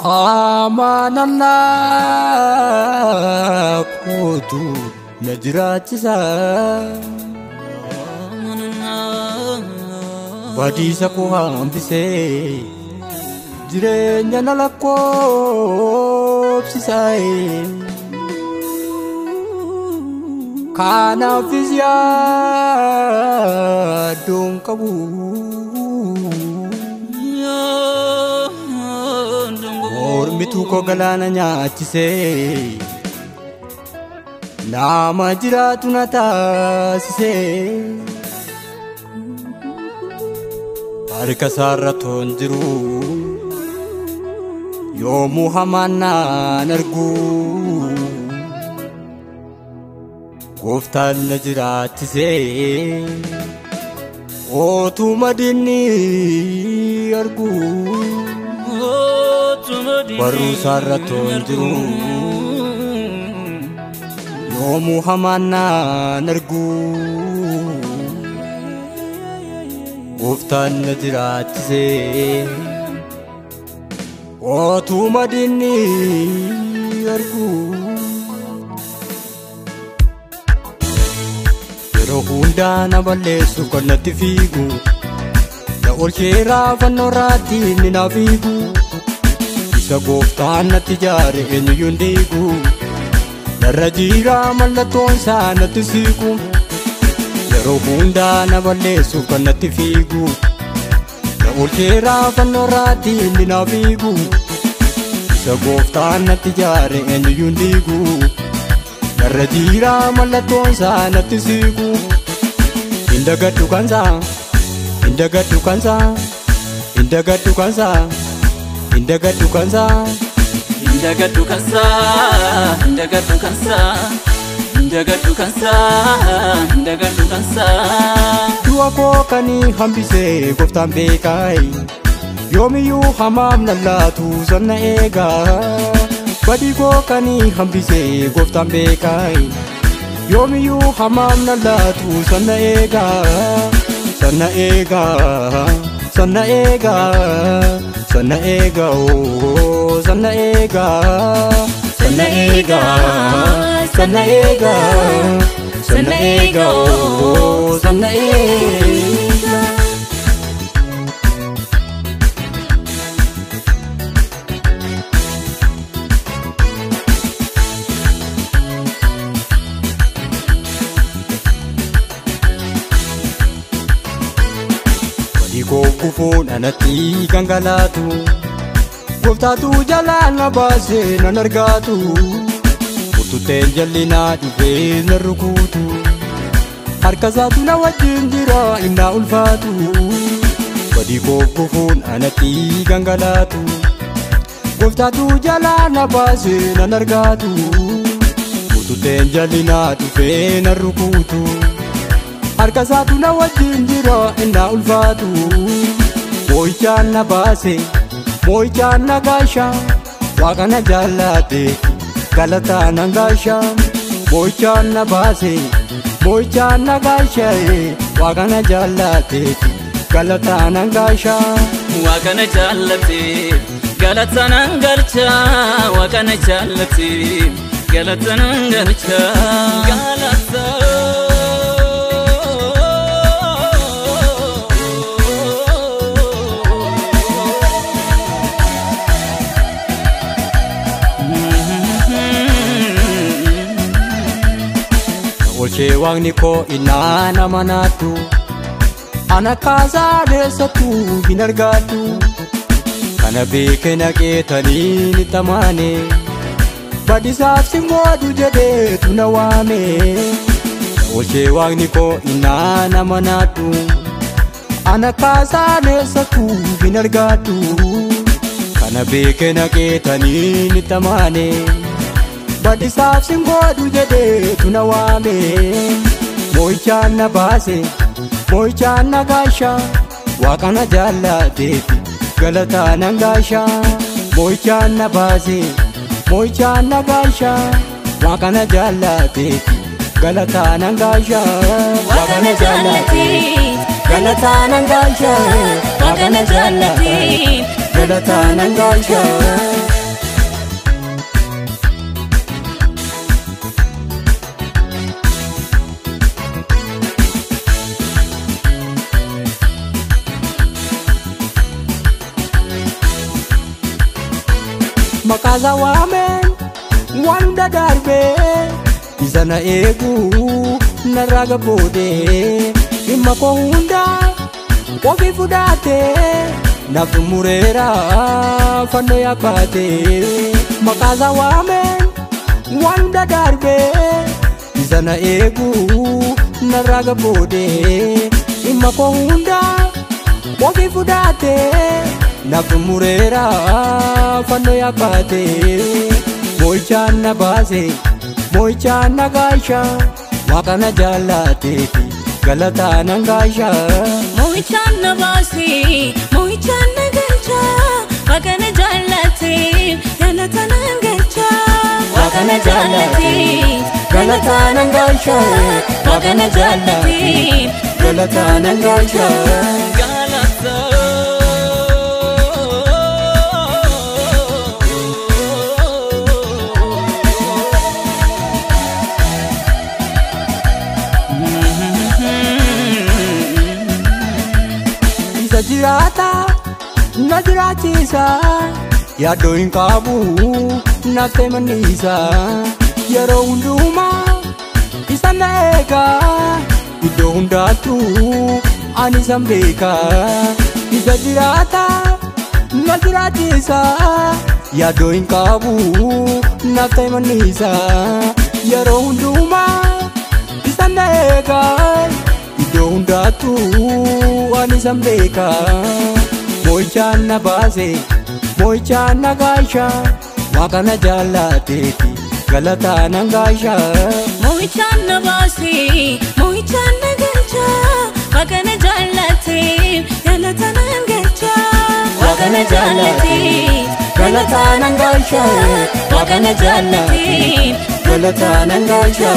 Amanana kotu najirachisa badisa ko hambise jirenya nalakko psisai kana fizya dong kabu Ormitu ko galana nyaachise nama jiraatu na taasise harka isaarra toon jiru yoomuu hamaan naan argu gooftaan na jiraachise ootuma dinni argu Baru isaarra toon jiru yoomuu hamaan naan argu gooftaan na jiraachise ootuma dinni argu yeroo hundaa na balleessu kan natti fiigu na oolchee raafannoo raattiin ni na fiigu Isa gooftaan natti jaare eenyuun diigu narra jira mallattoon isaa natti siiqu yeroo hundaa na balleessu kan natti fiigu na oolchee raafannoo raattiin ni na fiigu Isa gooftaan natti jaare eenyuun diigu narra jira mallattoon isaa natti siiqu Indagadhu kansaa Indagadhu kansaa Indagadhu kansaa Indagadhu kansaa Indagadhu kansaa Indagadhu kansaa Indagadhu kansaa Indagadhu kansaa Du'a koo kanii hambisee gooftaan beekai yoomiyyuu hamaam lallaatu sanna eegaa badii koo kanii hambisee gooftaan beekai yoomiyyuu hamaam lallaatu sanna eegaa sanna eegaa sanna eegaa Sana ega oh sana ega sana ega sana ega sana ega oh sana ega Badiko kufuun anatti gangalaatu Gooftaatu jalaan na baasee nan argaatu Murtuuteen jallinaa dhufee na rukutu Harka isaatu na wajjin jira innaa ulfaatu Badiko kufuun anatti gangalaatu Gooftaatu jalaan na baasee nan argaatu Murtuuteen jallinaa dhufee na rukutu Harka isaatu na wajjin jira innaa ulfaatu Moo'ichaan na baase Moo'ichaan na gaasha Waaqa na jaallate galataa na gaasha Moo'ichaan na baase Moo'ichaan na gaasha Waaqa na jaallate galataa na gaasha Waaqa na jaallate galataa na galcha Waaqa na jaallate galataa na galcha Oolchee waaqni koo innaa nama naattu ana kaasaa deessattu hin argaattu kana beeke naqeetanii ni tamaane badisaaf si moodu jedheetu na waame Oolchee waaqni koo innaa nama naattu ana kaasaa deessattu hin argaattu kana beeke naqeetanii ni tamaane Badisaaf si moodu jedheetu na waame Moo'ichaan na baase Moo'ichaan na gaasha Waaqa na jaallateefi galataa na gaasha Moo'ichaan na baase Moo'ichaan na gaasha Waaqa na jaallateefi galataa na gaasha Waaqa na jaallateefi galataa na gaasha Waaqa na jaallateefi galataa nan galcha. Makaza waamen wanda darbe isana eegu naraga bode imma ko hunda ofi fudate naftu murera fanno yakate. Makaza waamen wanda darbe isana eegu naraga bode imma ko hunda ofi fudate naftu murera fanno yakate. Moichaan na baase moichaan na gaasha waaqana jaalateeti galataa nan gaasha. Moichaan na baase moichaan na galcha waaqana jaalateef galataa nan galcha. Waaqana jaalateef galataa nan gaasha. Waaqana jaalateef galataa nan gaasha. Jirata na jiraachisa yaadoo hin qabu natti manisa yeroo hundumaa isa na eega iddoo hundaattu ani isan beeka. Isa jirata na jiraachisa yaadoo hin qabu natti manisa yeroo hundumaa isa na eega iddoo hundaattu ani isan beeka. Moichaan na baase moichaan na gaasha waaqana jaalateeti galataa nan gaasha. Moichaan na baase moichaan na galcha waaqana jaalateef galataa nan galcha. Waaqana jaalateef galataa nan gaasha. Waaqana jaalateef galataa nan gaasha.